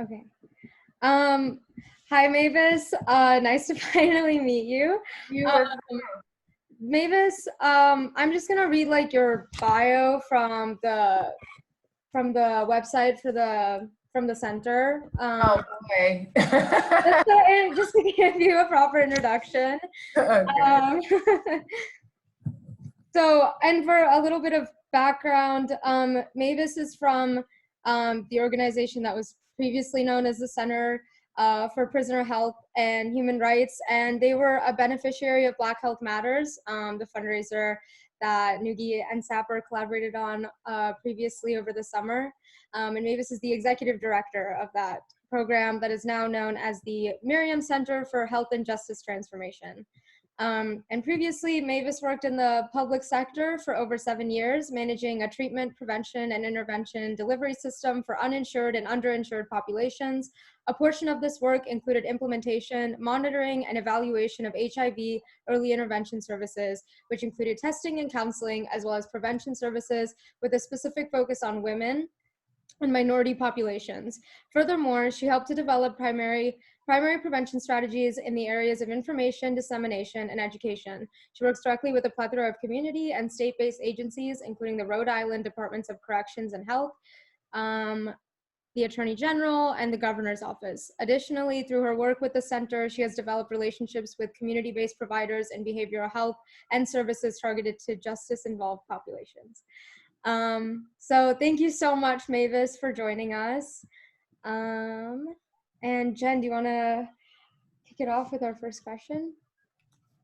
Okay. Hi, Mavis. Nice to finally meet you. You Um, as Mavis, I'm just gonna read like your bio from the website from the center. well. Okay. Just to give you a proper introduction. Okay. Um, and for a little bit of background, Mavis is from the organization that was previously known as the Center for Prisoner Health and Human Rights, and they were a beneficiary of Black Health Matters, the fundraiser that NUGHI and SAPR collaborated on previously over the summer. And Mavis is the executive director of that program that is now known as the Miriam Center for Health and Justice Transformation. And previously, Mavis worked in the public sector for over 7 years, managing a treatment, prevention, and intervention delivery system for uninsured and underinsured populations. A portion of this work included implementation, monitoring, and evaluation of HIV early intervention services, which included testing and counseling, as well as prevention services with a specific focus on women and minority populations. Furthermore, she helped to develop primary prevention strategies in the areas of information, dissemination, and education. She works directly with a plethora of community and state-based agencies, including the Rhode Island Departments of Corrections and Health, the Attorney General, and the Governor's Office. Additionally, through her work with the center, she has developed relationships with community-based providers in behavioral health and services targeted to justice-involved populations. So thank you so much, Mavis, for joining us. And Jen, do you want to kick it off with our first question?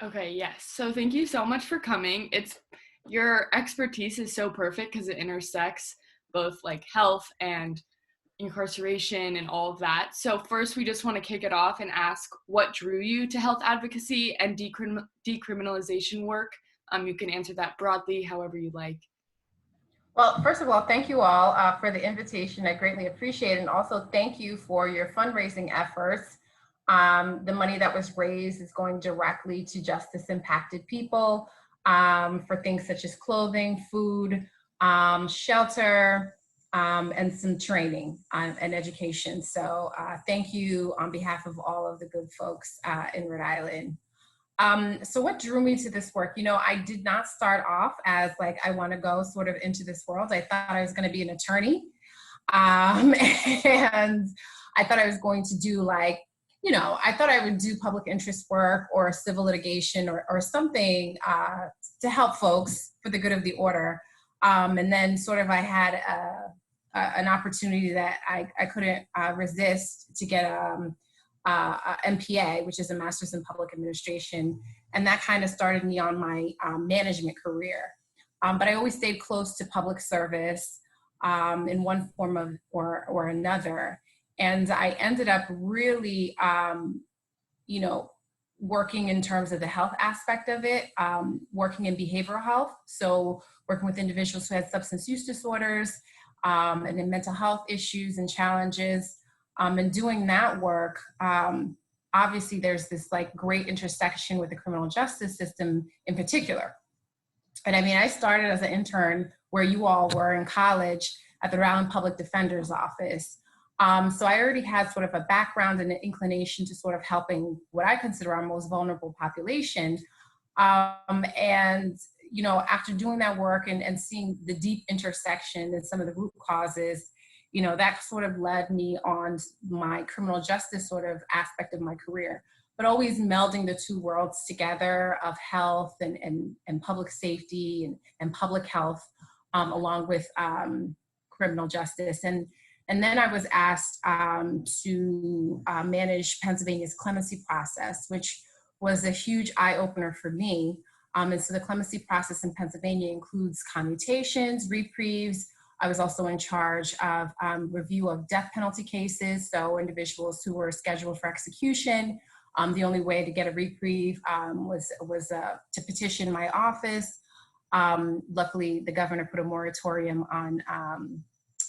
Okay, yes. So thank you so much for coming. Your expertise is so perfect because it intersects both like health and incarceration and all of that. So first, we just want to kick it off and ask what drew you to health advocacy and decriminalization work. You can answer that broadly, however you like. Well, first of all, thank you all for the invitation. I greatly appreciate it. And also thank you for your fundraising efforts. The money that was raised is going directly to justice impacted people for things such as clothing, food, shelter, and some training and education. So thank you on behalf of all of the good folks in Rhode Island. So what drew me to this work? You know, I did not start off as like, I want to go sort of into this world. I thought I was going to be an attorney. And I thought I was going to do like, you know, I thought I would do public interest work or civil litigation or something to help folks for the good of the order. And then sort of I had an opportunity that I couldn't resist to get MPA, which is a Master's in Public Administration. And that kind of started me on my management career. But I always stayed close to public service in one form or another. And I ended up really, you know, working in terms of the health aspect of it, working in behavioral health. So working with individuals who had substance use disorders and then mental health issues and challenges. And doing that work, obviously there's this like great intersection with the criminal justice system in particular. And I mean, I started as an intern where you all were in college at the Rhode Island Public Defender's Office. So I already had sort of a background and an inclination to sort of helping what I consider our most vulnerable population. And, you know, after doing that work and seeing the deep intersection and some of the root causes, you know, that sort of led me on my criminal justice sort of aspect of my career, but always melding the two worlds together of health and public safety and public health, along with criminal justice. And then I was asked to manage Pennsylvania's clemency process, which was a huge eye-opener for me. And so the clemency process in Pennsylvania includes commutations, reprieves. I was also in charge of review of death penalty cases. So individuals who were scheduled for execution, the only way to get a reprieve was to petition my office. Luckily, the governor put a moratorium on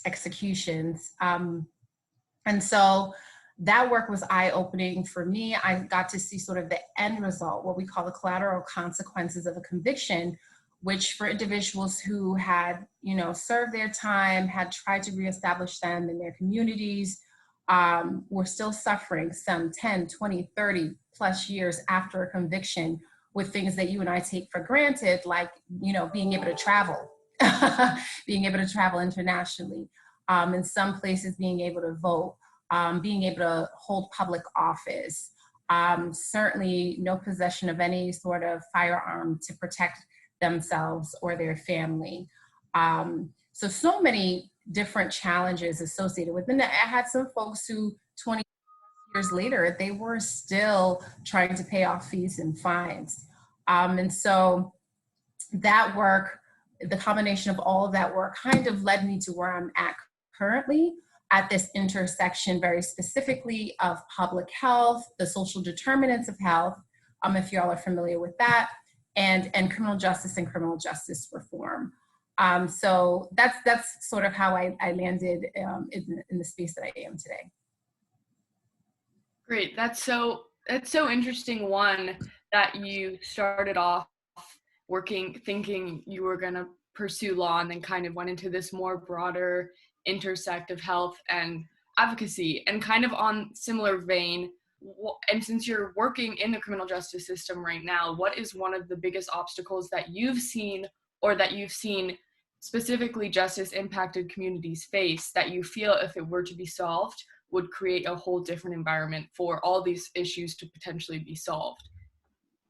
executions. And so that work was eye-opening for me. I got to see sort of the end result, what we call the collateral consequences of a conviction, which for individuals who had, you know, served their time, had tried to reestablish them in their communities, were still suffering some 10, 20, 30 plus years after a conviction with things that you and I take for granted, like, you know, being able to travel, being able to travel internationally, in some places being able to vote, being able to hold public office, certainly no possession of any sort of firearm to protect themselves or their family. So many different challenges associated with it. And I had some folks who 20 years later, they were still trying to pay off fees and fines. And so that work, the combination of all of that work kind of led me to where I'm at currently, at this intersection very specifically of public health, the social determinants of health, if y'all are familiar with that, and criminal justice and criminal justice reform. So that's sort of how I landed in the space that I am today. Great. That's so interesting, one, that you started off working, thinking you were going to pursue law, and then kind of went into this more broader intersect of health and advocacy. And kind of on similar vein, and since you're working in the criminal justice system right now, what is one of the biggest obstacles that you've seen, or that you've seen specifically justice impacted communities face, that you feel if it were to be solved would create a whole different environment for all these issues to potentially be solved?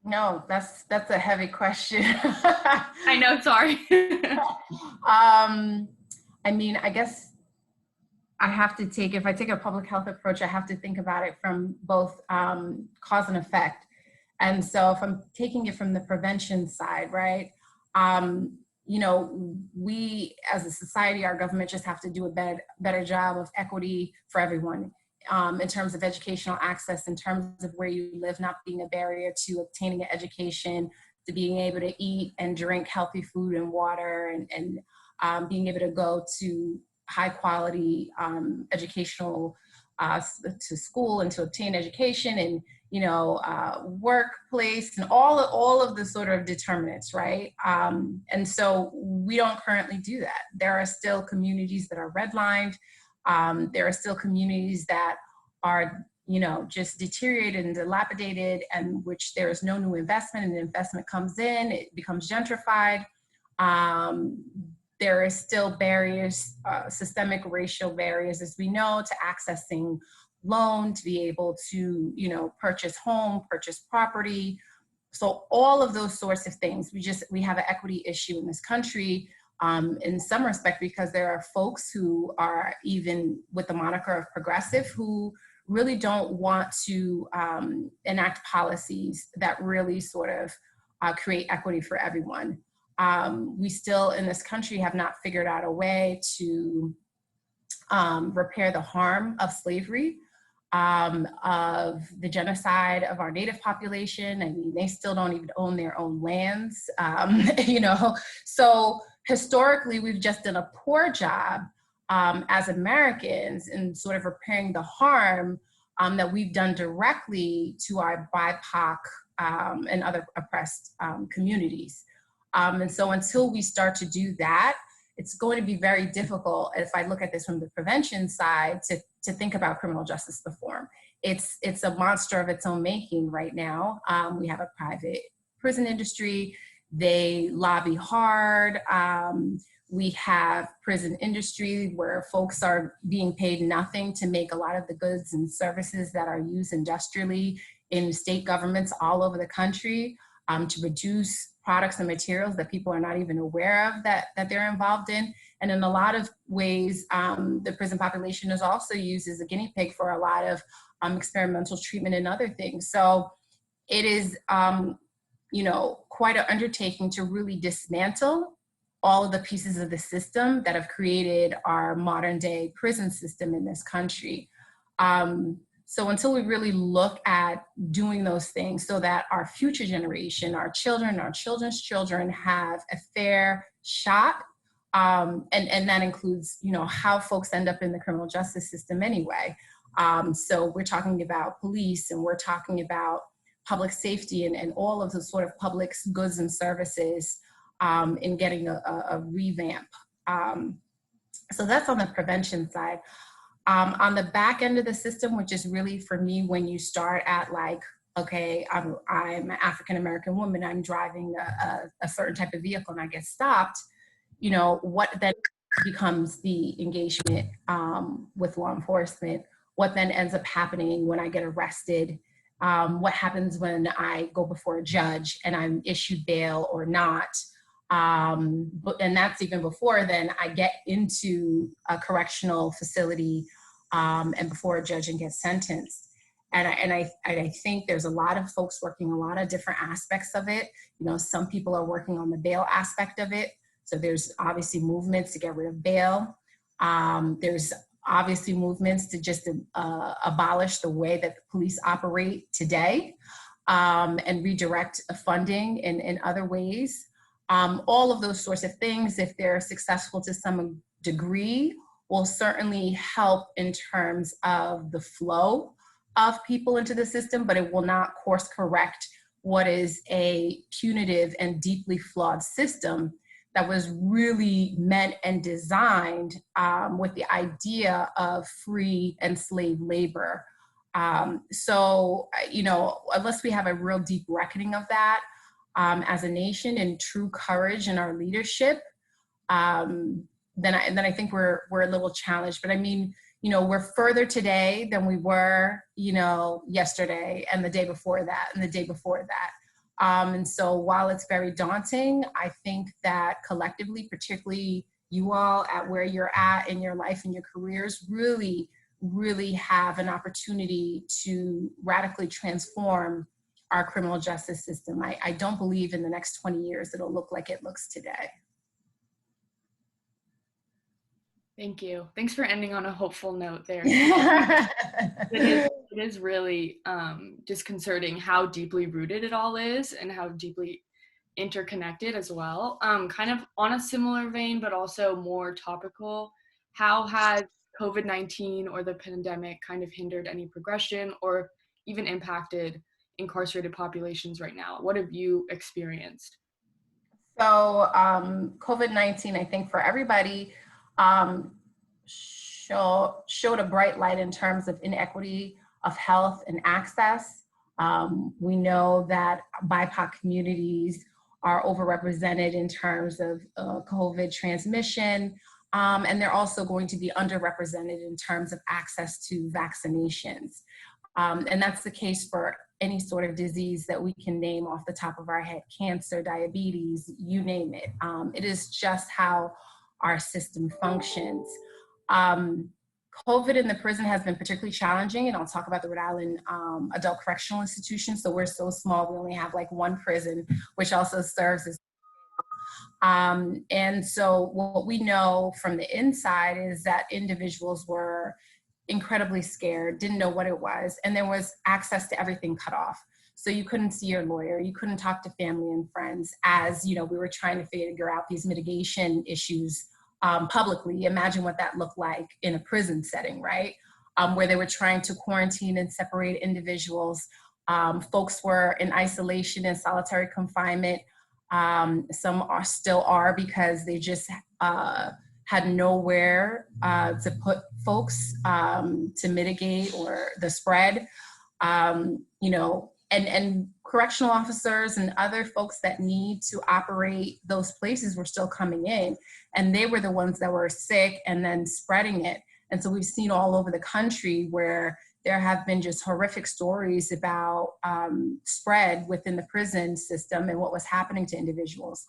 No, that's a heavy question. I know, sorry. I mean, I guess I have to if I take a public health approach, I have to think about it from both cause and effect. And so if I'm taking it from the prevention side, right? You know, we as a society, our government just have to do a better job of equity for everyone, in terms of educational access, in terms of where you live not being a barrier to obtaining an education, to being able to eat and drink healthy food and water, and being able to go to high quality educational to school and to obtain education, and workplace, and all of the sort of determinants, right? And so we don't currently do that. There are still communities that are redlined. There are still communities that are, just deteriorated and dilapidated, and which there is no new investment, and the investment comes in, it becomes gentrified. There is still barriers, systemic racial barriers, as we know, to accessing loan, to be able to, purchase home, purchase property. So all of those sorts of things, we have an equity issue in this country, in some respect, because there are folks who are, even with the moniker of progressive, who really don't want to enact policies that really sort of create equity for everyone. We still in this country have not figured out a way to repair the harm of slavery, of the genocide of our native population. I mean, they still don't even own their own lands, So historically, we've just done a poor job as Americans in sort of repairing the harm that we've done directly to our BIPOC and other oppressed communities. And so until we start to do that, it's going to be very difficult, if I look at this from the prevention side, to think about criminal justice reform. It's a monster of its own making right now. We have a private prison industry. They lobby hard. We have prison industry where folks are being paid nothing to make a lot of the goods and services that are used industrially in state governments all over the country, to produce products and materials that people are not even aware of that they're involved in. And in a lot of ways, the prison population is also used as a guinea pig for a lot of experimental treatment and other things. So it is, quite an undertaking to really dismantle all of the pieces of the system that have created our modern day prison system in this country. So until we really look at doing those things so that our future generation, our children, our children's children have a fair shot, and that includes, how folks end up in the criminal justice system anyway. So we're talking about police, and we're talking about public safety, and all of the sort of public goods and services in getting a revamp. So that's on the prevention side. On the back end of the system, which is really for me when you start at like, okay, I'm an African-American woman, I'm driving a certain type of vehicle and I get stopped, you know, what then becomes the engagement with law enforcement, what then ends up happening when I get arrested, what happens when I go before a judge and I'm issued bail or not. And that's even before then I get into a correctional facility and before a judge and get sentenced. And I think there's a lot of folks working a lot of different aspects of it. You know, some people are working on the bail aspect of it. So there's obviously movements to get rid of bail. There's obviously movements to just abolish the way that the police operate today and redirect funding in other ways. All of those sorts of things, if they're successful to some degree, will certainly help in terms of the flow of people into the system, but it will not course correct what is a punitive and deeply flawed system that was really meant and designed with the idea of free and slave labor. So, you know, unless we have a real deep reckoning of that as a nation and true courage in our leadership, then I think we're a little challenged. But I mean, you know, we're further today than we were, you know, yesterday and the day before that and the day before that. And so while it's very daunting, I think that collectively, particularly you all at where you're at in your life and your careers, really, really have an opportunity to radically transform our criminal justice system. I don't believe in the next 20 years it'll look like it looks today. Thank you. Thanks for ending on a hopeful note there. It is really disconcerting how deeply rooted it all is and how deeply interconnected as well. Kind of on a similar vein, but also more topical, how has COVID-19 or the pandemic kind of hindered any progression or even impacted incarcerated populations right now? What have you experienced? So COVID-19, I think for everybody, showed a bright light in terms of inequity of health and access. We know that BIPOC communities are overrepresented in terms of COVID transmission, and they're also going to be underrepresented in terms of access to vaccinations. And that's the case for any sort of disease that we can name off the top of our head: cancer, diabetes, you name it. It is just how our system functions. COVID in the prison has been particularly challenging, and I'll talk about the Rhode Island Adult Correctional Institution. So we're so small, we only have like one prison, which also serves as and so what we know from the inside is that individuals were incredibly scared, didn't know what it was, and there was access to everything cut off. So you couldn't see your lawyer, you couldn't talk to family and friends as, you know, we were trying to figure out these mitigation issues publicly. Imagine what that looked like in a prison setting, right? Where they were trying to quarantine and separate individuals. Folks were in isolation and solitary confinement. Some still are because they just had nowhere to put folks to mitigate or the spread. You know, and correctional officers and other folks that need to operate those places were still coming in, and they were the ones that were sick and then spreading it. And so we've seen all over the country where there have been just horrific stories about spread within the prison system and what was happening to individuals.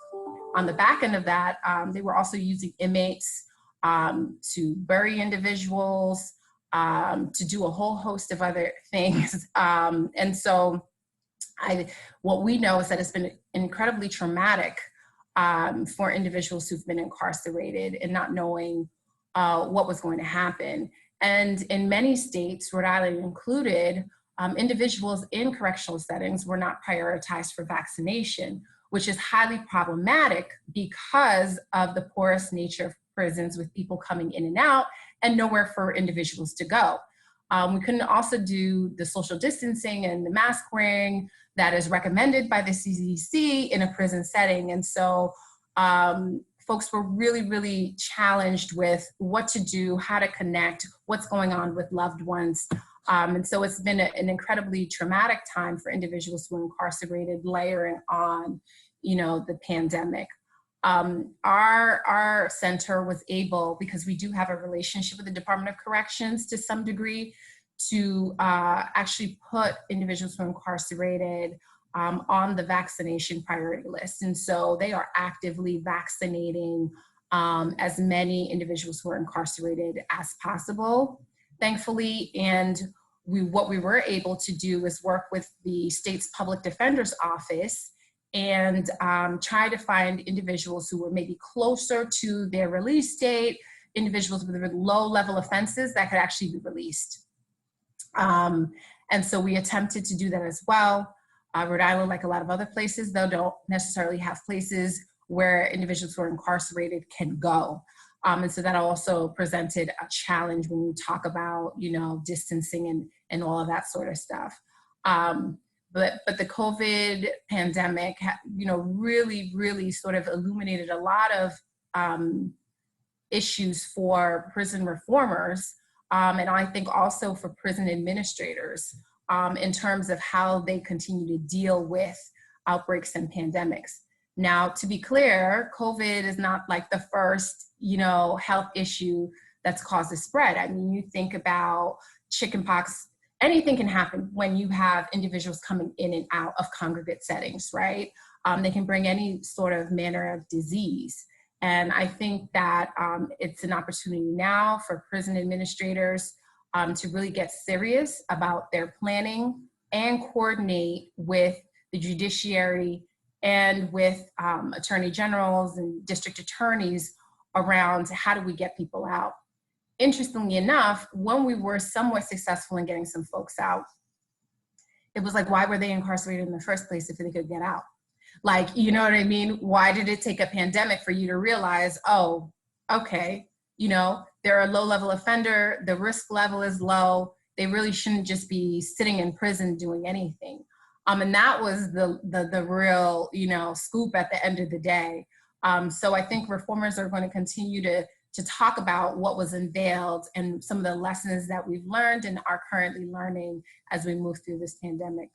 On the back end of that, they were also using inmates to bury individuals, to do a whole host of other things. And so what we know is that it's been incredibly traumatic for individuals who've been incarcerated and not knowing what was going to happen. And in many states, Rhode Island included, individuals in correctional settings were not prioritized for vaccination, which is highly problematic because of the porous nature of prisons with people coming in and out and nowhere for individuals to go. We couldn't also do the social distancing and the mask wearing that is recommended by the CDC in a prison setting. And so folks were really, really challenged with what to do, how to connect, what's going on with loved ones. And so it's been an incredibly traumatic time for individuals who are incarcerated, layering on, the pandemic. Our center was able, because we do have a relationship with the Department of Corrections to some degree, to actually put individuals who are incarcerated on the vaccination priority list. And so they are actively vaccinating as many individuals who are incarcerated as possible, thankfully. And what we were able to do is work with the state's public defender's office and try to find individuals who were maybe closer to their release date, individuals with low-level offenses that could actually be released. And so we attempted to do that as well. Rhode Island, like a lot of other places, though, don't necessarily have places where individuals who are incarcerated can go. And so that also presented a challenge when we talk about, distancing and all of that sort of stuff. But the COVID pandemic, really, really sort of illuminated a lot of issues for prison reformers, and I think also for prison administrators, in terms of how they continue to deal with outbreaks and pandemics. Now, to be clear, COVID is not like the first, health issue that's caused a spread. I mean, you think about chickenpox. Anything can happen when you have individuals coming in and out of congregate settings, right? They can bring any sort of manner of disease. And I think that it's an opportunity now for prison administrators to really get serious about their planning and coordinate with the judiciary and with attorney generals and district attorneys around how do we get people out. Interestingly enough, when we were somewhat successful in getting some folks out, it was like, why were they incarcerated in the first place if they could get out? Like, you know what I mean? Why did it take a pandemic for you to realize, oh, okay, they're a low-level offender, the risk level is low, they really shouldn't just be sitting in prison doing anything. And that was the real, scoop at the end of the day. So I think reformers are going to continue to talk about what was unveiled and some of the lessons that we've learned and are currently learning as we move through this pandemic.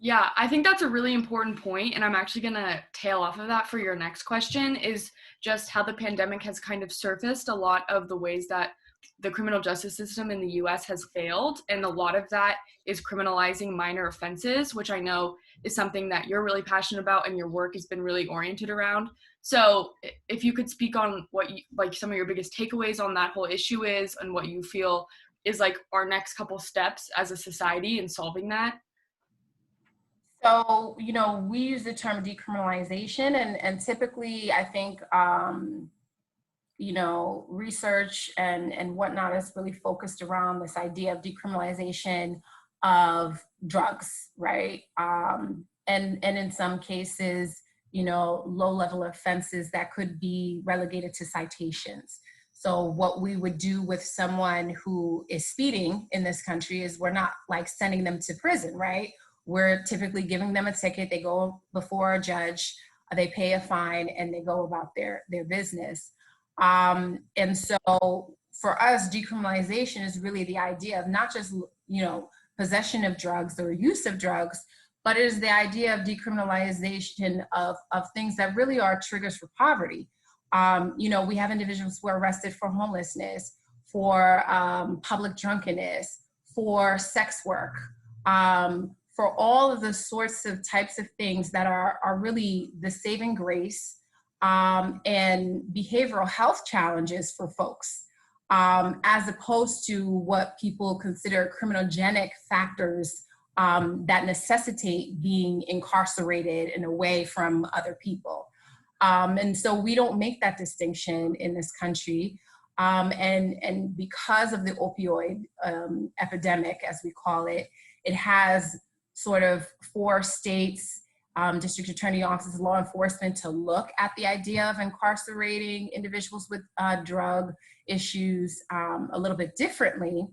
Yeah, I think that's a really important point, and I'm actually going to tail off of that for your next question, is just how the pandemic has kind of surfaced a lot of the ways that the criminal justice system in the US has failed, and a lot of that is criminalizing minor offenses, which I know is something that you're really passionate about and your work has been really oriented around. So if you could speak on what some of your biggest takeaways on that whole issue is and what you feel is like our next couple steps as a society in solving that. So, we use the term decriminalization, and typically I think, research and whatnot is really focused around this idea of decriminalization of drugs, right? And in some cases, low-level offenses that could be relegated to citations. So what we would do with someone who is speeding in this country is we're not like sending them to prison, right? We're typically giving them a ticket, they go before a judge, they pay a fine, and they go about their business. And so for us, decriminalization is really the idea of not just, possession of drugs or use of drugs, but it is the idea of decriminalization of things that really are triggers for poverty. We have individuals who are arrested for homelessness, for public drunkenness, for sex work, for all of the sorts of types of things that are really the saving grace and behavioral health challenges for folks, as opposed to what people consider criminogenic factors that necessitate being incarcerated and away from other people. And so we don't make that distinction in this country. And because of the opioid epidemic, as we call it, it has sort of forced states, district attorney offices, law enforcement to look at the idea of incarcerating individuals with drug issues a little bit differently.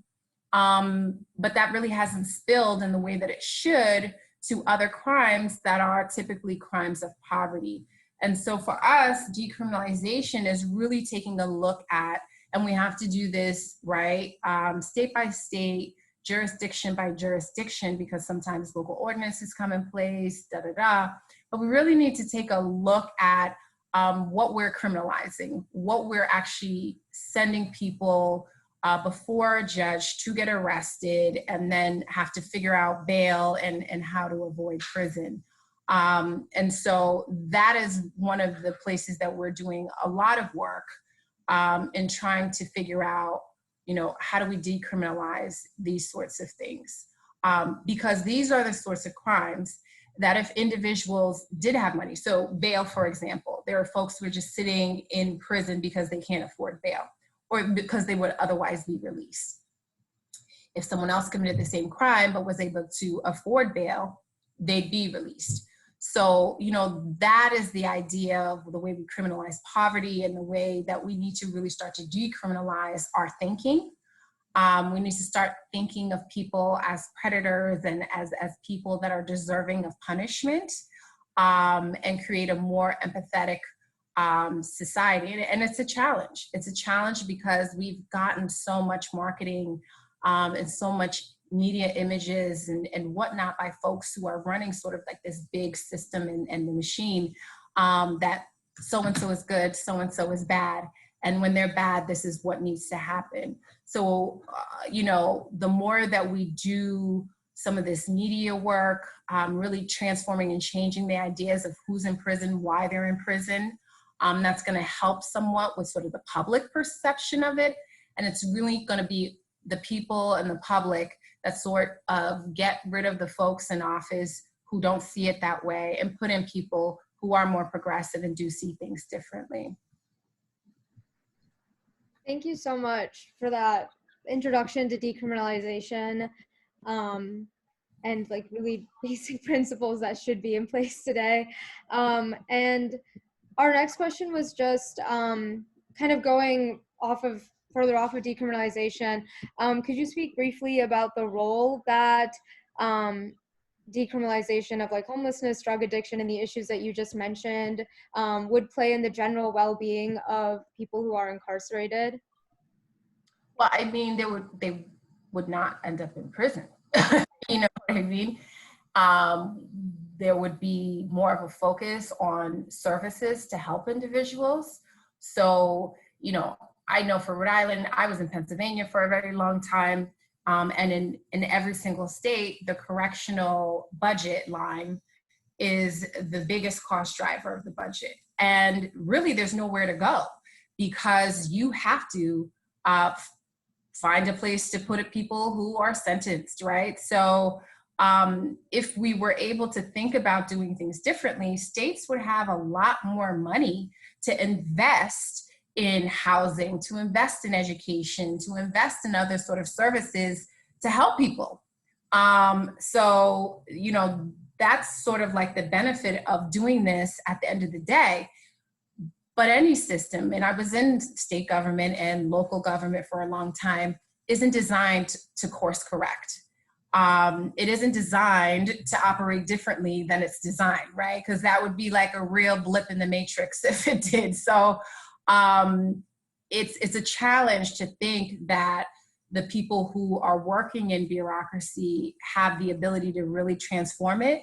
But that really hasn't spilled in the way that it should to other crimes that are typically crimes of poverty. And so for us, decriminalization is really taking a look at, and we have to do this, right, state by state, jurisdiction by jurisdiction, because sometimes local ordinances come in place, but we really need to take a look at what we're criminalizing, what we're actually sending people before a judge to get arrested and then have to figure out bail and how to avoid prison. And so that is one of the places that we're doing a lot of work in trying to figure out, how do we decriminalize these sorts of things? Because these are the sorts of crimes that if individuals did have money, so bail, for example, there are folks who are just sitting in prison because they can't afford bail or because they would otherwise be released. If someone else committed the same crime but was able to afford bail, they'd be released. So, that is the idea of the way we criminalize poverty and the way that we need to really start to decriminalize our thinking. We need to start thinking of people as predators and as people that are deserving of punishment, and create a more empathetic society. And it's a challenge. It's a challenge because we've gotten so much marketing and so much media images and whatnot by folks who are running sort of like this big system and the machine, that so-and-so is good, so-and-so is bad. And when they're bad, this is what needs to happen. So, the more that we do some of this media work, really transforming and changing the ideas of who's in prison, why they're in prison, that's going to help somewhat with sort of the public perception of it. And it's really going to be the people and the public that sort of get rid of the folks in office who don't see it that way and put in people who are more progressive and do see things differently. Thank you so much for that introduction to decriminalization, and like really basic principles that should be in place today. And our next question was just kind of going further off of decriminalization. Could you speak briefly about the role that decriminalization of like homelessness, drug addiction, and the issues that you just mentioned would play in the general well-being of people who are incarcerated? Well, I mean, they would not end up in prison. You know what I mean? There would be more of a focus on services to help individuals. So, I know for Rhode Island, I was in Pennsylvania for a very long time. And in every single state, the correctional budget line is the biggest cost driver of the budget. And really, there's nowhere to go because you have to find a place to put people who are sentenced, right? So if we were able to think about doing things differently, states would have a lot more money to invest in housing, to invest in education, to invest in other sort of services to help people. So, that's sort of like the benefit of doing this at the end of the day. But any system, and I was in state government and local government for a long time, isn't designed to course correct. It isn't designed to operate differently than it's designed, right? Because that would be like a real blip in the matrix if it did. So it's a challenge to think that the people who are working in bureaucracy have the ability to really transform it.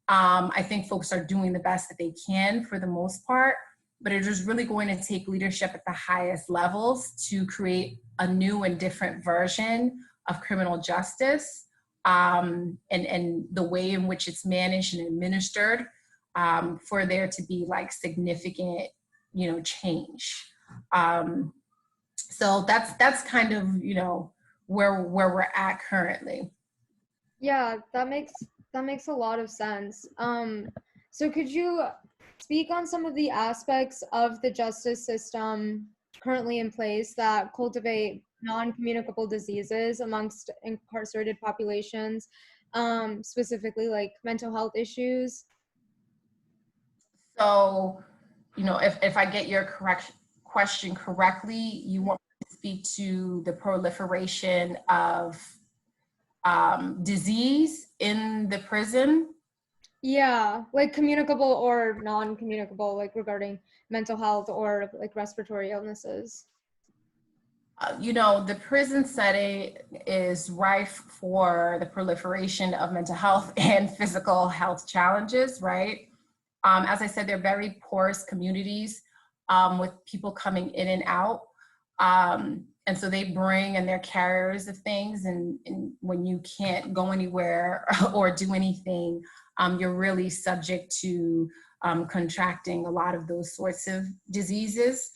I think folks are doing the best that they can for the most part, but it is really going to take leadership at the highest levels to create a new and different version of criminal justice, and the way in which it's managed and administered, for there to be like significant, change. So that's kind of, where we're at currently. Yeah, that makes a lot of sense. So could you speak on some of the aspects of the justice system currently in place that cultivate non-communicable diseases amongst incarcerated populations, specifically like mental health issues? So, if I get your question correctly, you want me to speak to the proliferation of disease in the prison? Yeah, like communicable or non-communicable, like regarding mental health or like respiratory illnesses. The prison setting is rife for the proliferation of mental health and physical health challenges, right? As I said, they're very porous communities with people coming in and out. And so they bring and they're carriers of things. And when you can't go anywhere or do anything, you're really subject to contracting a lot of those sorts of diseases.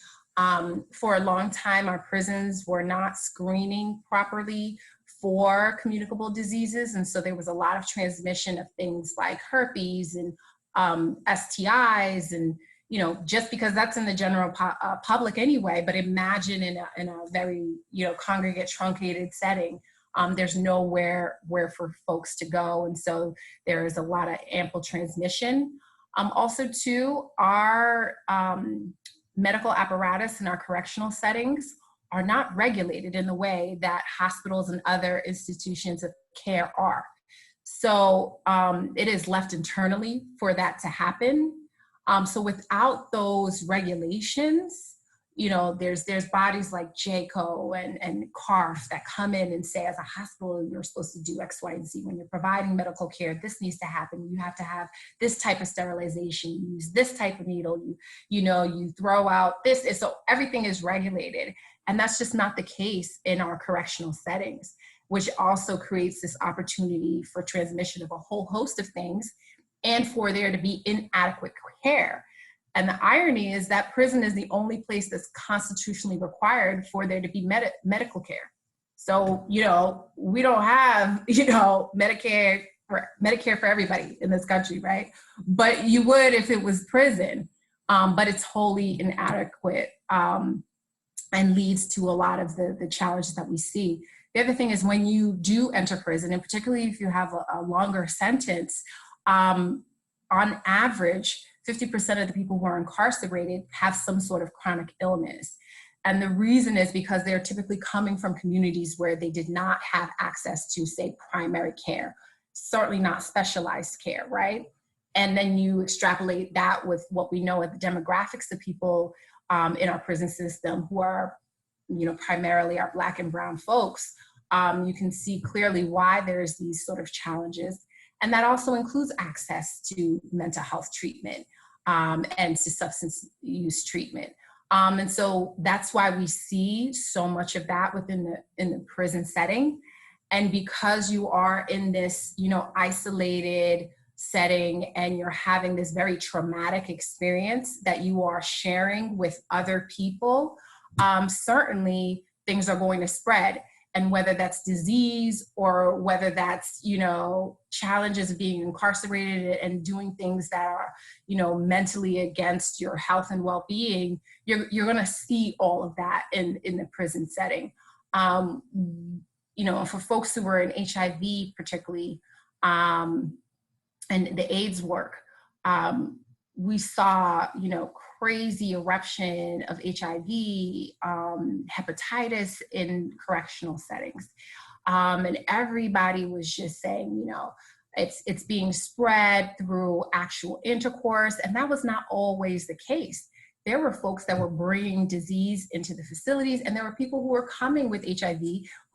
For a long time, our prisons were not screening properly for communicable diseases. And so there was a lot of transmission of things like herpes and STIs, and just because that's in the general public anyway. But imagine in a very congregate, truncated setting, there's nowhere for folks to go, and so there is a lot of ample transmission. Also, too, our medical apparatus in our correctional settings are not regulated in the way that hospitals and other institutions of care are. So it is left internally for that to happen. So without those regulations, there's bodies like JCO and CARF that come in and say, as a hospital, you're supposed to do X, Y, and Z. When you're providing medical care, this needs to happen. You have to have this type of sterilization. You use this type of needle. You throw out this. So everything is regulated. And that's just not the case in our correctional settings, which also creates this opportunity for transmission of a whole host of things and for there to be inadequate care. And the irony is that prison is the only place that's constitutionally required for there to be medical care. So, we don't have, Medicare for everybody in this country, right? But you would if it was prison, but it's wholly inadequate and leads to a lot of the challenges that we see. The other thing is when you do enter prison, and particularly if you have a longer sentence, on average, 50% of the people who are incarcerated have some sort of chronic illness. And the reason is because they're typically coming from communities where they did not have access to, say, primary care, certainly not specialized care, right? And then you extrapolate that with what we know of the demographics of people in our prison system who are, primarily our Black and brown folks. You can see clearly why there's these sort of challenges. And that also includes access to mental health treatment and to substance use treatment. And so that's why we see so much of that in the prison setting. And because you are in this, isolated setting and you're having this very traumatic experience that you are sharing with other people, certainly things are going to spread. And whether that's disease or whether that's, challenges of being incarcerated and doing things that are, mentally against your health and well-being, you're going to see all of that in the prison setting. For folks who were in HIV particularly, and the AIDS work, we saw, crazy eruption of HIV, hepatitis in correctional settings. And everybody was just saying, it's being spread through actual intercourse. And that was not always the case. There were folks that were bringing disease into the facilities, and there were people who were coming with HIV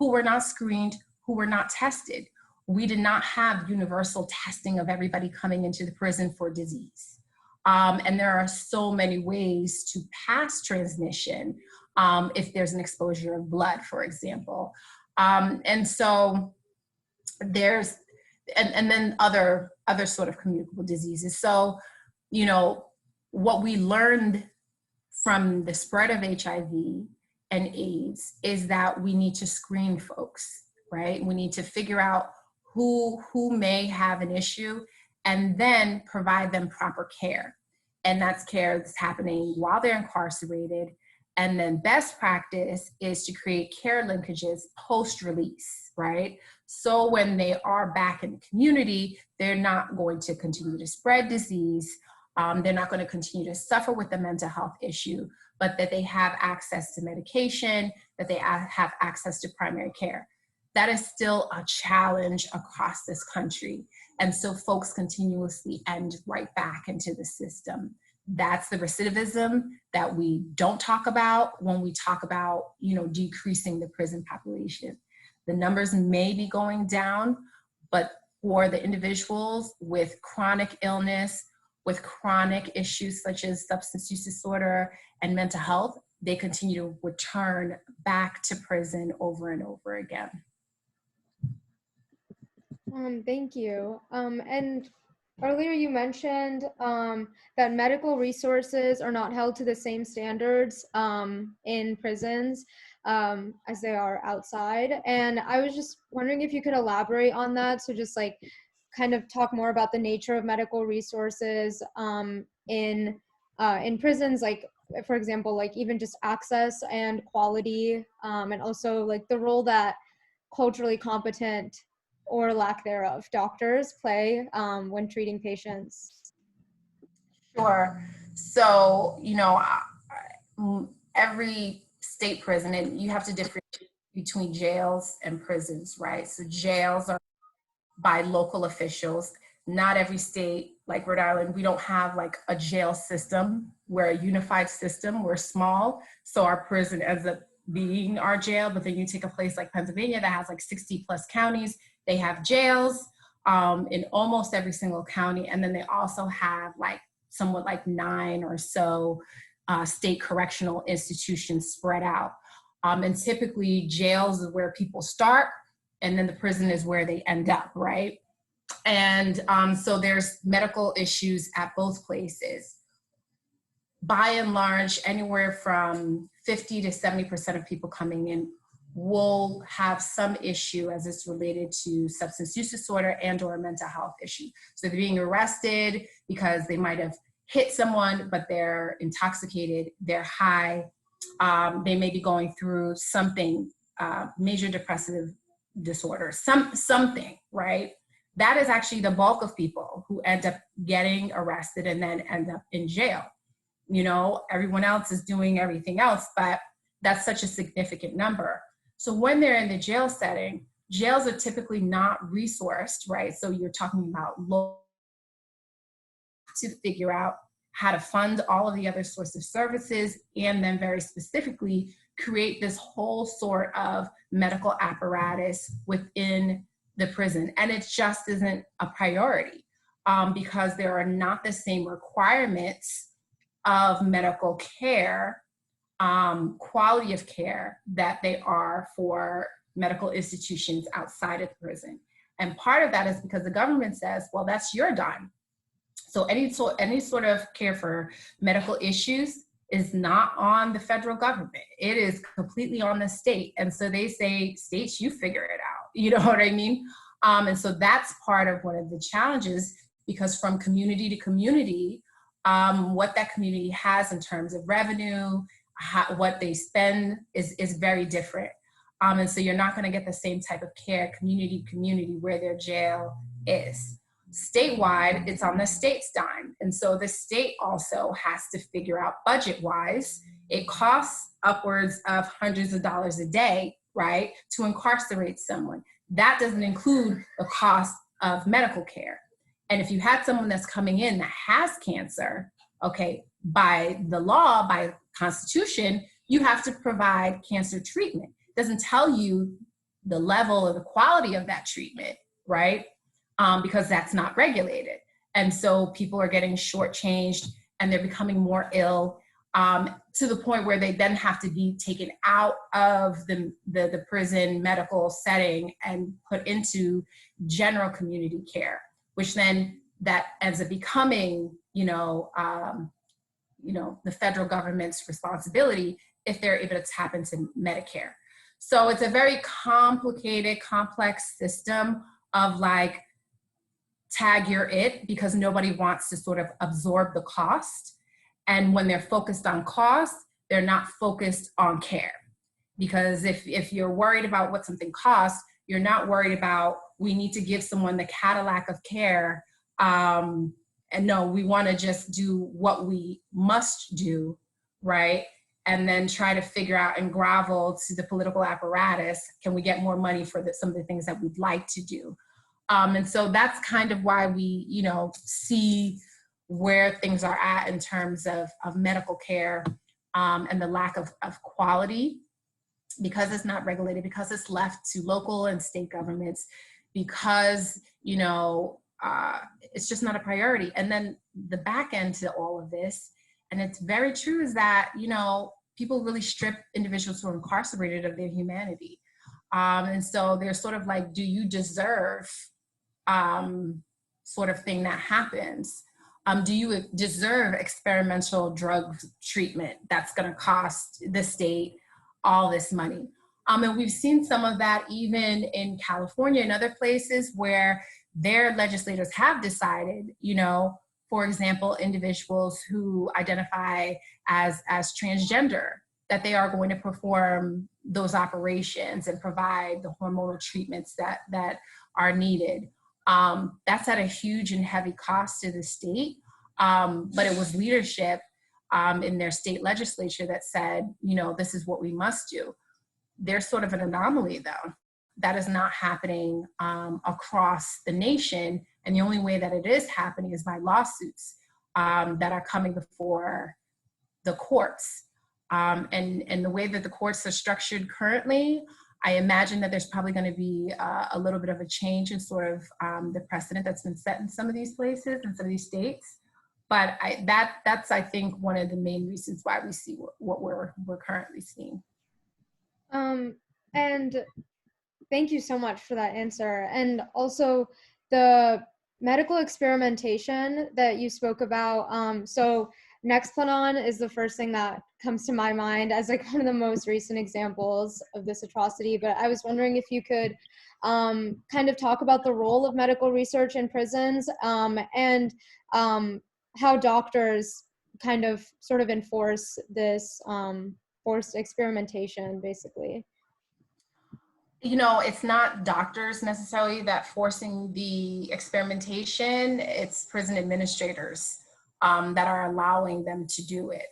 who were not screened, who were not tested. We did not have universal testing of everybody coming into the prison for disease. And there are so many ways to pass transmission if there's an exposure of blood, for example. And so there's, and then other sort of communicable diseases. So, what we learned from the spread of HIV and AIDS is that we need to screen folks, right? We need to figure out who may have an issue and then provide them proper care. And that's care that's happening while they're incarcerated. And then best practice is to create care linkages post-release, right? So when they are back in the community, they're not going to continue to spread disease. They're not going to continue to suffer with the mental health issue, but that they have access to medication, that they have access to primary care. that is still a challenge across this country. And so folks continuously end right back into the system. That's the recidivism that we don't talk about when we talk about, decreasing the prison population. The numbers may be going down, but for the individuals with chronic illness, with chronic issues such as substance use disorder and mental health, they continue to return back to prison over and over again. Thank you. And earlier you mentioned that medical resources are not held to the same standards in prisons as they are outside. And I was just wondering if you could elaborate on that. So just like kind of talk more about the nature of medical resources in prisons, like for example, like even just access and quality, and also like the role that culturally competent or lack thereof doctors play when treating patients. Sure. So, every state prison, and you have to differentiate between jails and prisons, right? So jails are by local officials. Not every state, like Rhode Island, we don't have like a jail system. We're a unified system. We're small. So our prison ends up being our jail. But then you take a place like Pennsylvania that has like 60 plus counties. They have jails in almost every single county. And then they also have like somewhat like 9 or so state correctional institutions spread out. And typically jails is where people start, and then the prison is where they end up, right? And so there's medical issues at both places. By and large, anywhere from 50 to 70% of people coming in will have some issue as it's related to substance use disorder and or a mental health issue. So they're being arrested because they might have hit someone, but they're intoxicated, they're high, they may be going through something, major depressive disorder, something, right? That is actually the bulk of people who end up getting arrested and then end up in jail. Everyone else is doing everything else, but that's such a significant number. So when they're in the jail setting, jails are typically not resourced, right? So you're talking about to figure out how to fund all of the other sorts of services, and then very specifically create this whole sort of medical apparatus within the prison. And it just isn't a priority because there are not the same requirements of medical care, quality of care that they are for medical institutions outside of prison. And part of that is because the government says, well, that's your dime. So any sort of care for medical issues is not on the federal government. It is completely on the state. And so they say, states, you figure it out. You know what I mean? And so that's part of one of the challenges, because from community to community, what that community has in terms of revenue, what they spend is very different. And so you're not going to get the same type of care community to community where their jail is. Statewide, it's on the state's dime. And so the state also has to figure out budget-wise, it costs upwards of hundreds of dollars a day, right, to incarcerate someone. That doesn't include the cost of medical care. And if you had someone that's coming in that has cancer, okay, by the law, by Constitution, you have to provide cancer treatment. It doesn't tell you the level or the quality of that treatment, right? Because that's not regulated. And so people are getting shortchanged and they're becoming more ill to the point where they then have to be taken out of the prison medical setting and put into general community care, which then that ends up becoming, the federal government's responsibility if they're able to tap into Medicare. So it's a very complicated, complex system of like, tag you're it, because nobody wants to sort of absorb the cost. And when they're focused on cost, they're not focused on care. Because if you're worried about what something costs, you're not worried about, we need to give someone the Cadillac of care. And no, we want to just do what we must do, right? and then try to figure out and grovel to the political apparatus, can we get more money for some of the things that we'd like to do? And so that's kind of why we, see where things are at in terms of medical care, and the lack of quality, because it's not regulated, because it's left to local and state governments, because, it's just not a priority. And then the back end to all of this, and it's very true, is that, people really strip individuals who are incarcerated of their humanity. And so they're sort of like, do you deserve sort of thing that happens? Do you deserve experimental drug treatment that's going to cost the state all this money? And we've seen some of that even in California and other places where their legislators have decided, for example, individuals who identify as transgender, that they are going to perform those operations and provide the hormonal treatments that are needed. That's at a huge and heavy cost to the state, but it was leadership in their state legislature that said, this is what we must do. There's sort of an anomaly, though. That is not happening across the nation, and the only way that it is happening is by lawsuits that are coming before the courts. And the way that the courts are structured currently, I imagine that there's probably going to be a little bit of a change in sort of the precedent that's been set in some of these places and some of these states. But that's I think one of the main reasons why we see what we're currently seeing. And thank you so much for that answer. And also the medical experimentation that you spoke about. So Nexplanon is the first thing that comes to my mind as like one of the most recent examples of this atrocity. But I was wondering if you could kind of talk about the role of medical research in prisons, and how doctors kind of sort of enforce this forced experimentation, basically. It's not doctors necessarily that forcing the experimentation, it's prison administrators that are allowing them to do it.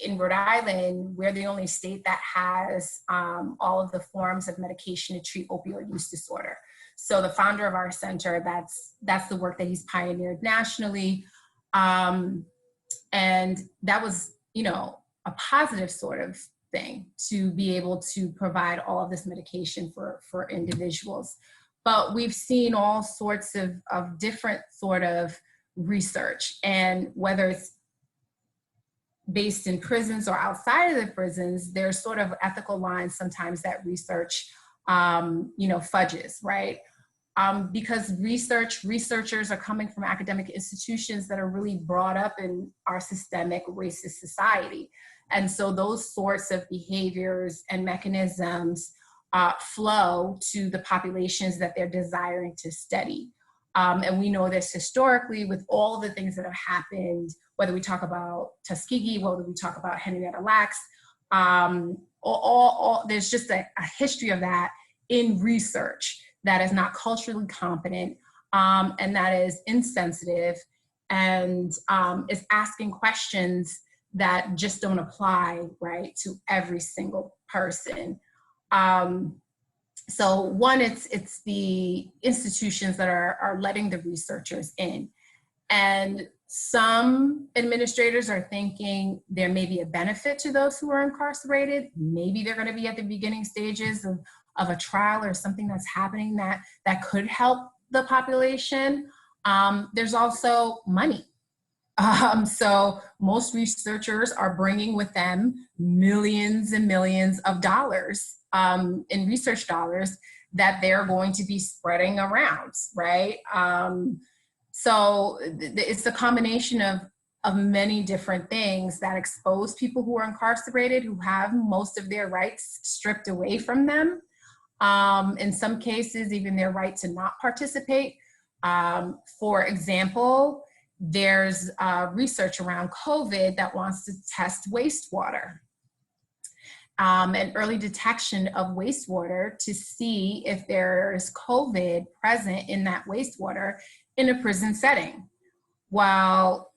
In Rhode Island, we're the only state that has all of the forms of medication to treat opioid use disorder. So the founder of our center, that's the work that he's pioneered nationally. And that was, a positive sort of thing to be able to provide all of this medication for individuals. But we've seen all sorts of different sort of research, and whether it's based in prisons or outside of the prisons, there's sort of ethical lines sometimes that research, fudges, right? Because researchers are coming from academic institutions that are really brought up in our systemic racist society. And so those sorts of behaviors and mechanisms flow to the populations that they're desiring to study. And we know this historically with all the things that have happened, whether we talk about Tuskegee, whether we talk about Henrietta Lacks, there's just a history of that in research that is not culturally competent, and that is insensitive, and is asking questions that just don't apply, right, to every single person. So one, it's the institutions that are letting the researchers in. And some administrators are thinking there may be a benefit to those who are incarcerated. Maybe they're going to be at the beginning stages of a trial or something that's happening that could help the population. There's also money. So most researchers are bringing with them millions and millions of dollars in research dollars that they're going to be spreading around, right? So it's a combination of many different things that expose people who are incarcerated, who have most of their rights stripped away from them. In some cases, even their right to not participate. For example, there's research around COVID that wants to test wastewater and early detection of wastewater to see if there's COVID present in that wastewater in a prison setting. While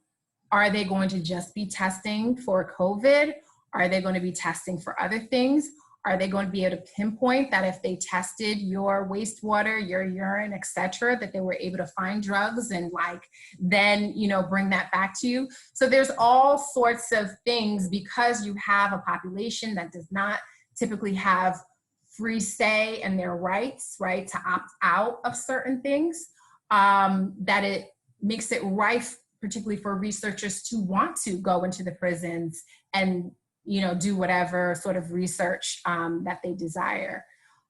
Are they going to just be testing for COVID? Are they going to be testing for other things? Are they going to be able to pinpoint that if they tested your wastewater, your urine, et cetera, that they were able to find drugs and like, then, you know, bring that back to you? So there's all sorts of things because you have a population that does not typically have free say and their rights, right, to opt out of certain things, that it makes it rife, particularly for researchers to want to go into the prisons and, you know, do whatever sort of research that they desire.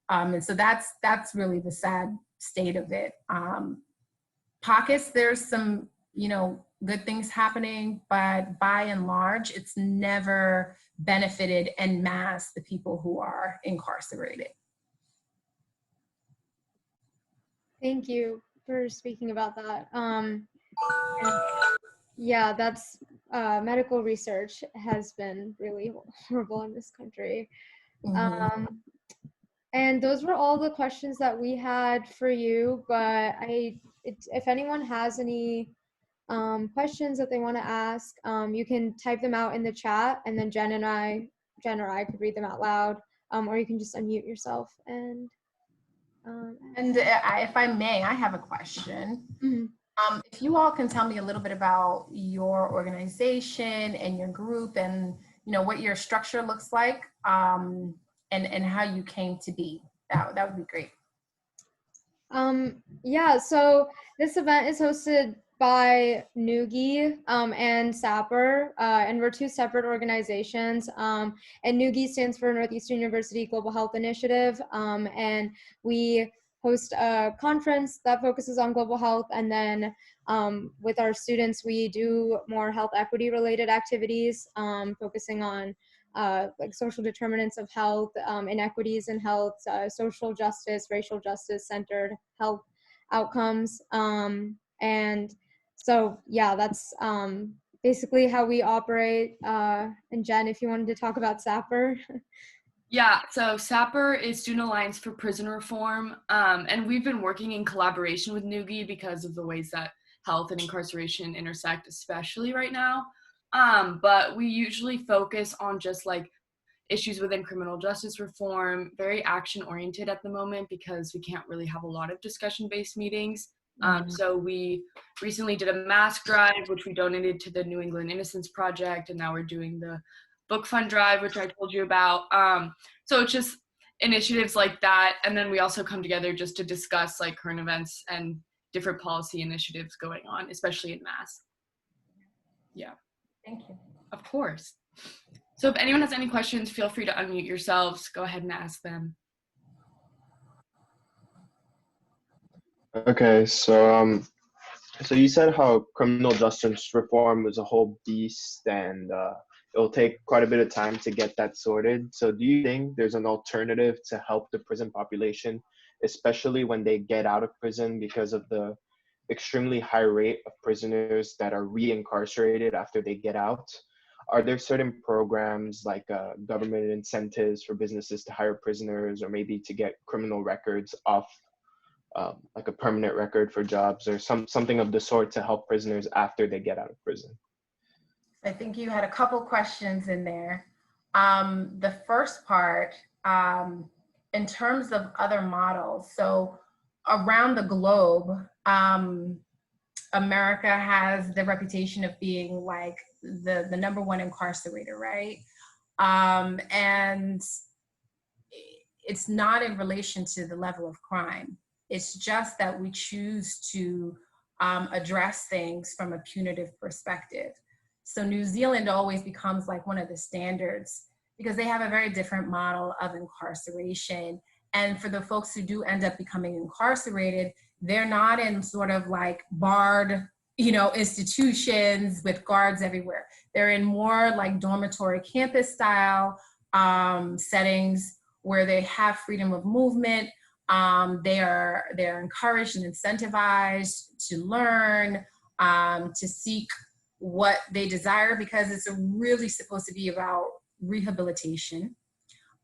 And so that's really the sad state of it. Pockets, there's some, you know, good things happening, but by and large, it's never benefited en masse the people who are incarcerated. Thank you for speaking about that. Yeah, that's medical research has been really horrible in this country. Mm-hmm. And those were all the questions that we had for you, but if anyone has any questions that they want to ask, you can type them out in the chat, and then Jen or I could read them out loud, or you can just unmute yourself and if I may, I have a question. Mm-hmm. If you all can tell me a little bit about your organization and your group, and you know what your structure looks like, and how you came to be, that would be great. Yeah, so this event is hosted by NUGHI and SAPR, and we're two separate organizations. And NUGHI stands for Northeastern University Global Health Initiative, and we host a conference that focuses on global health, and then with our students we do more health equity related activities, focusing on like social determinants of health, inequities in health, social justice, racial justice centered health outcomes. And so, yeah, that's basically how we operate. And Jen, if you wanted to talk about SAPR. Yeah, so SAPR is Student Alliance for Prison Reform, and we've been working in collaboration with NUGHI because of the ways that health and incarceration intersect, especially right now. But we usually focus on just like issues within criminal justice reform, very action oriented at the moment because we can't really have a lot of discussion based meetings. So we recently did a mask drive, which we donated to the New England Innocence Project, and now we're doing the book fund drive, which I told you about. So it's just initiatives like that, and then we also come together just to discuss like current events and different policy initiatives going on, especially in mass. Yeah. Thank you. Of course. So if anyone has any questions, feel free to unmute yourselves. Go ahead and ask them. Okay, so you said how criminal justice reform was a whole beast, and it'll take quite a bit of time to get that sorted. So do you think there's an alternative to help the prison population, especially when they get out of prison, because of the extremely high rate of prisoners that are re-incarcerated after they get out? Are there certain programs like government incentives for businesses to hire prisoners, or maybe to get criminal records off, like a permanent record for jobs, or something of the sort to help prisoners after they get out of prison? I think you had a couple questions in there. The first part, in terms of other models, so around the globe, America has the reputation of being like the number one incarcerator, right? And it's not in relation to the level of crime. It's just that we choose to address things from a punitive perspective. So New Zealand always becomes like one of the standards because they have a very different model of incarceration. And for the folks who do end up becoming incarcerated, they're not in sort of like barred, you know, institutions with guards everywhere. They're in more like dormitory campus style settings where they have freedom of movement. They're encouraged and incentivized to learn, to seek what they desire, because it's really supposed to be about rehabilitation.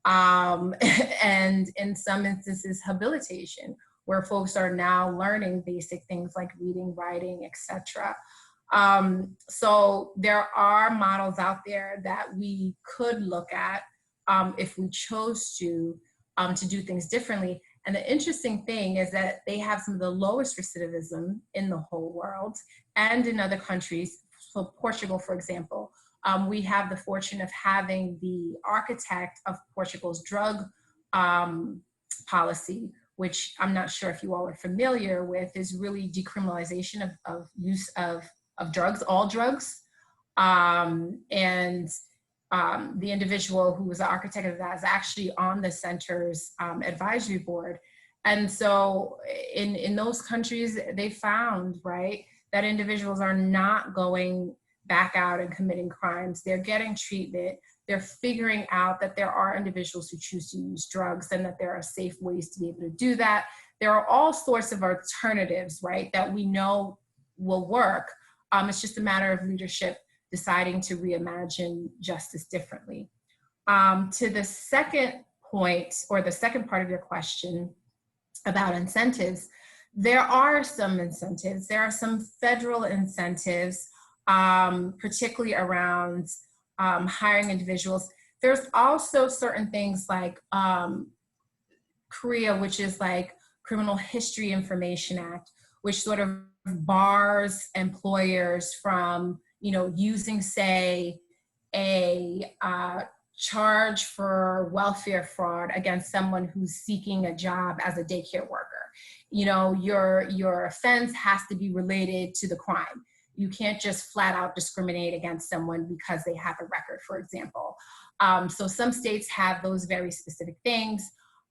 And in some instances, habilitation, where folks are now learning basic things like reading, writing, etc. So there are models out there that we could look at if we chose to do things differently. And the interesting thing is that they have some of the lowest recidivism in the whole world and in other countries. So Portugal, for example, we have the fortune of having the architect of Portugal's drug policy, which I'm not sure if you all are familiar with, is really decriminalization of use of drugs, all drugs. The individual who was the architect of that is actually on the center's advisory board. And so in those countries, they found, right, that individuals are not going back out and committing crimes. They're getting treatment. They're figuring out that there are individuals who choose to use drugs and that there are safe ways to be able to do that. There are all sorts of alternatives, right, that we know will work. It's just a matter of leadership deciding to reimagine justice differently. To the second point, or the second part of your question about incentives, there are some incentives. There are some federal incentives, particularly around hiring individuals. There's also certain things like CREA, which is like Criminal History Information Act, which sort of bars employers from, using, say, a charge for welfare fraud against someone who's seeking a job as a daycare worker. Your offense has to be related to the crime. You can't just flat out discriminate against someone because they have a record, for example. So some states have those very specific things.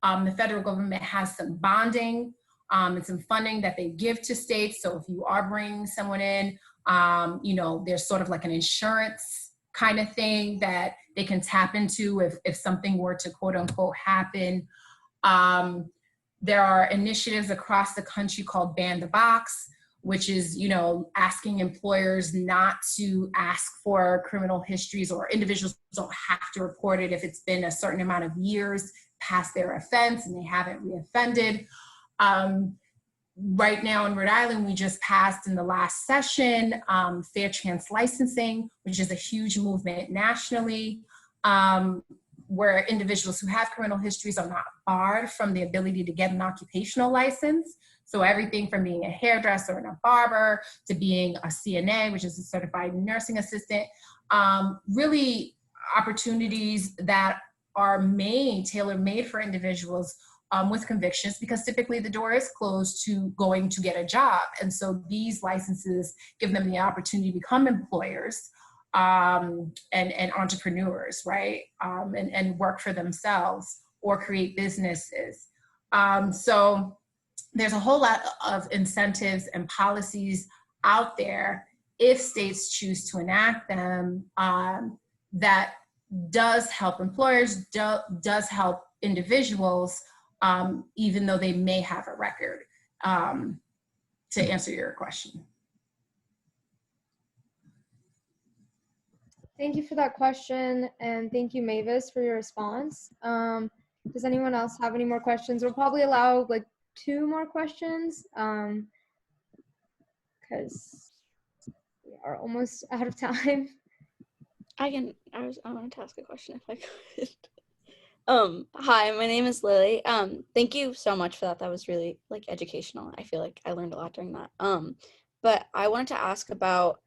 The federal government has some bonding and some funding that they give to states. So if you are bringing someone in, there's sort of like an insurance kind of thing that they can tap into if something were to quote unquote happen. There are initiatives across the country called Ban the Box, which is, asking employers not to ask for criminal histories, or individuals don't have to report it if it's been a certain amount of years past their offense and they haven't reoffended. Right now in Rhode Island, we just passed in the last session fair chance licensing, which is a huge movement nationally, where individuals who have criminal histories are not barred from the ability to get an occupational license. So everything from being a hairdresser and a barber to being a CNA, which is a certified nursing assistant, really opportunities that are tailor-made for individuals with convictions, because typically the door is closed to going to get a job. And so these licenses give them the opportunity to become employers and entrepreneurs, right? And work for themselves or create businesses. So there's a whole lot of incentives and policies out there, if states choose to enact them, that does help employers, does help individuals, even though they may have a record, to answer your question. Thank you for that question, and thank you, Mavis, for your response. Does anyone else have any more questions? We'll probably allow like 2 more questions, because we are almost out of time. I wanted to ask a question if I could. Hi, my name is Lily. Thank you so much for that. That was really like educational. I feel like I learned a lot during that. But I wanted to ask about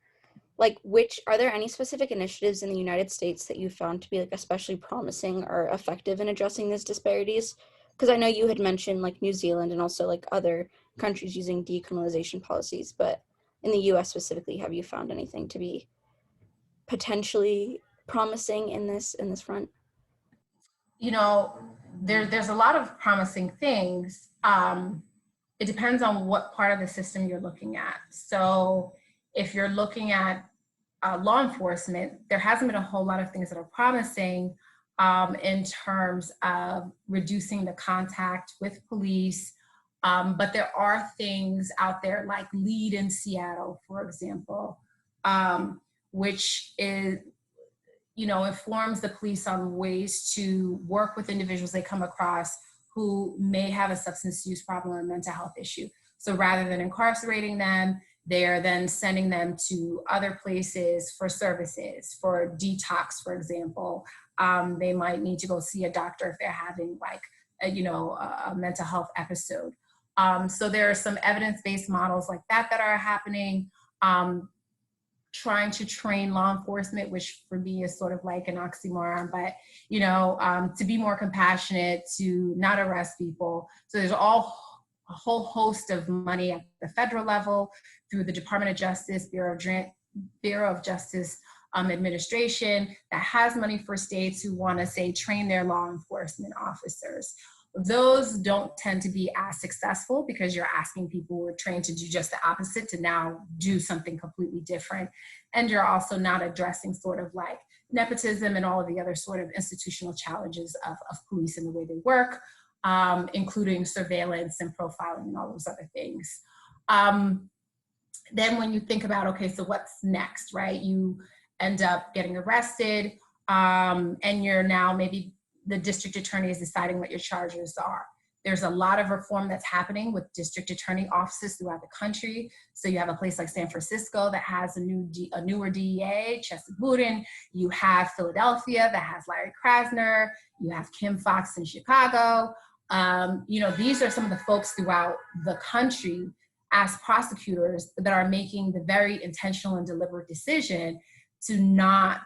like are there any specific initiatives in the United States that you found to be like especially promising or effective in addressing these disparities? Because I know you had mentioned like New Zealand and also like other countries using decriminalization policies, but in the US specifically, have you found anything to be potentially promising in this front? There's a lot of promising things. It depends on what part of the system you're looking at. So if you're looking at law enforcement, there hasn't been a whole lot of things that are promising in terms of reducing the contact with police. But there are things out there like LEAD in Seattle, for example, which is, informs the police on ways to work with individuals they come across who may have a substance use problem or a mental health issue. So rather than incarcerating them, They're then sending them to other places for services, for detox, for example. They might need to go see a doctor if they're having like, a mental health episode. So there are some evidence-based models like that are happening. Trying to train law enforcement, which for me is sort of like an oxymoron, but, to be more compassionate, to not arrest people. So there's a whole host of money at the federal level through the Department of Justice, Bureau of Justice Administration that has money for states who want to say train their law enforcement officers. Those don't tend to be as successful because you're asking people who are trained to do just the opposite to now do something completely different. And you're also not addressing sort of like nepotism and all of the other sort of institutional challenges of police and the way they work, including surveillance and profiling and all those other things. Then when you think about, okay, so what's next, right? You end up getting arrested and you're now maybe the district attorney is deciding what your charges are. There's a lot of reform that's happening with district attorney offices throughout the country. So you have a place like San Francisco that has a newer DEA, Chester Boudin. You have Philadelphia that has Larry Krasner. You have Kim Foxx in Chicago. These are some of the folks throughout the country as prosecutors that are making the very intentional and deliberate decision to not,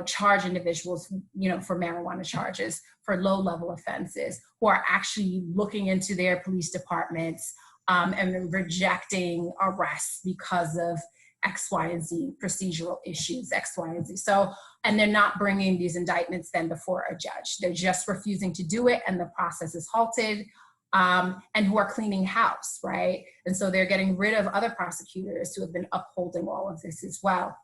charge individuals, for marijuana charges, for low-level offenses, who are actually looking into their police departments and rejecting arrests because of X, Y, and Z, procedural issues, X, Y, and Z. So, and they're not bringing these indictments then before a judge. They're just refusing to do it, and the process is halted. And who are cleaning house, right? And so they're getting rid of other prosecutors who have been upholding all of this as well.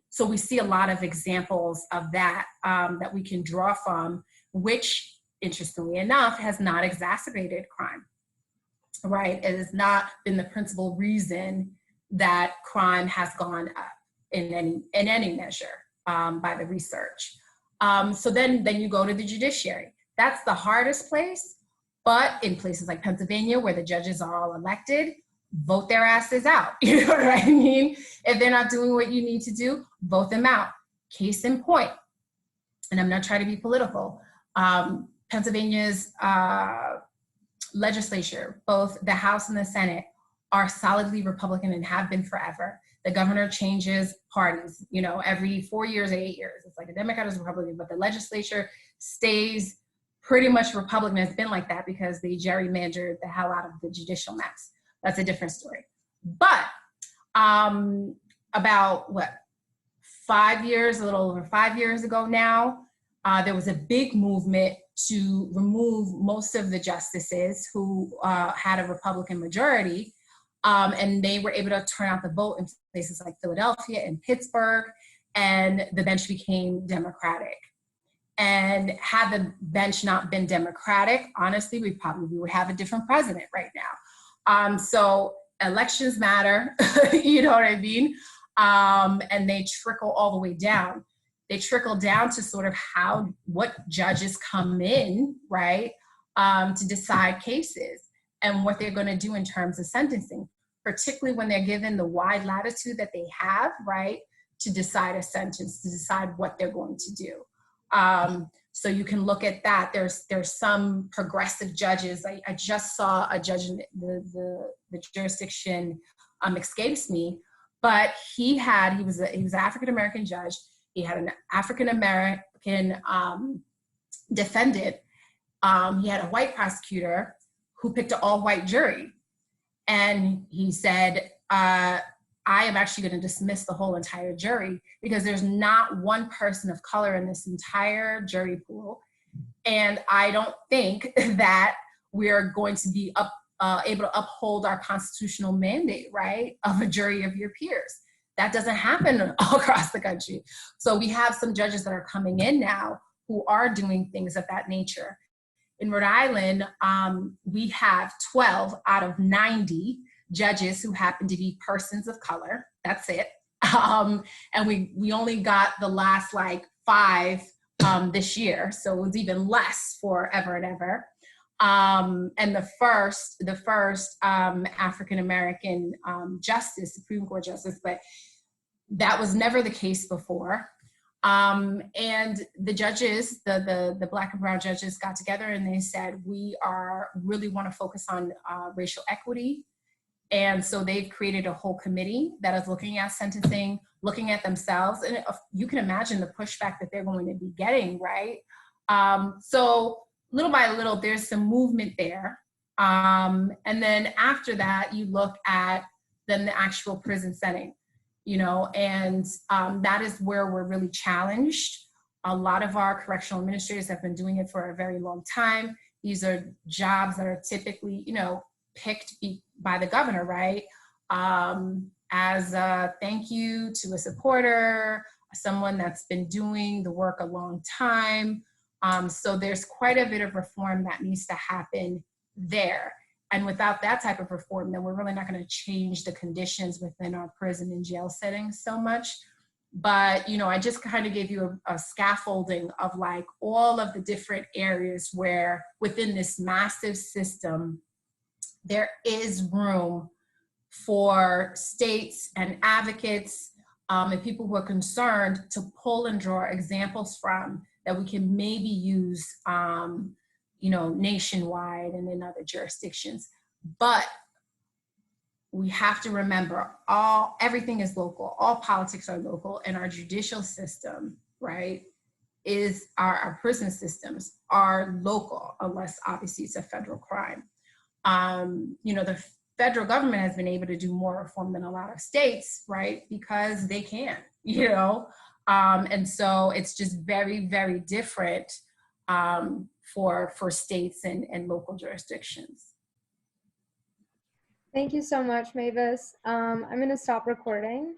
So we see a lot of examples of that that we can draw from, which, interestingly enough, has not exacerbated crime, right? It has not been the principal reason that crime has gone up in any measure by the research. So then you go to the judiciary. That's the hardest place, but in places like Pennsylvania, where the judges are all elected, vote their asses out. You know what I mean? If they're not doing what you need to do, vote them out. Case in point, and I'm not trying to be political, Pennsylvania's legislature, both the House and the Senate, are solidly Republican and have been forever. The governor changes parties, every 4 years, 8 years. It's like a Democrat is a Republican, but the legislature stays pretty much Republican. It's been like that because they gerrymandered the hell out of the judicial maps. That's a different story. But about 5 years, a little over 5 years ago now, there was a big movement to remove most of the justices who had a Republican majority, and they were able to turn out the vote in places like Philadelphia and Pittsburgh, and the bench became Democratic. And had the bench not been Democratic, honestly, we would have a different president right now. So elections matter, you know what I mean? And they trickle all the way down. They trickle down to sort of what judges come in, right, to decide cases and what they're going to do in terms of sentencing, particularly when they're given the wide latitude that they have, right, to decide a sentence, to decide what they're going to do. So you can look at that. There's some progressive judges. I just saw a judge in the jurisdiction escapes me, but he was an African-American judge. He had an African-American defendant. He had a white prosecutor who picked an all-white jury. And he said, I am actually going to dismiss the whole entire jury because there's not one person of color in this entire jury pool. And I don't think that we're going to be able to uphold our constitutional mandate, right, of a jury of your peers. That doesn't happen all across the country. So we have some judges that are coming in now who are doing things of that nature. In Rhode Island, we have 12 out of 90 judges who happen to be persons of color. That's it. And we only got the last 5 this year. So it was even less forever and ever. And the first African-American justice, Supreme Court justice, but that was never the case before. And the judges, the Black and brown judges got together and they said, we really want to focus on racial equity. And so they've created a whole committee that is looking at sentencing, looking at themselves. And you can imagine the pushback that they're going to be getting, right? So little by little, there's some movement there. And then after that, you look at then the actual prison setting. And that is where we're really challenged. A lot of our correctional administrators have been doing it for a very long time. These are jobs that are typically, picked by the governor, right? As a thank you to a supporter, someone that's been doing the work a long time. So there's quite a bit of reform that needs to happen there. And without that type of reform, then we're really not going to change the conditions within our prison and jail settings so much. But, I just kind of gave you a scaffolding of like all of the different areas where within this massive system, there is room for states and advocates and people who are concerned to pull and draw examples from that we can maybe use nationwide and in other jurisdictions. But we have to remember everything is local, all politics are local, and our judicial system, right, is our prison systems are local, unless obviously it's a federal crime. The federal government has been able to do more reform than a lot of states, right, because they can, and so it's just very, very different for states and local jurisdictions. Thank you so much, Mavis. I'm going to stop recording.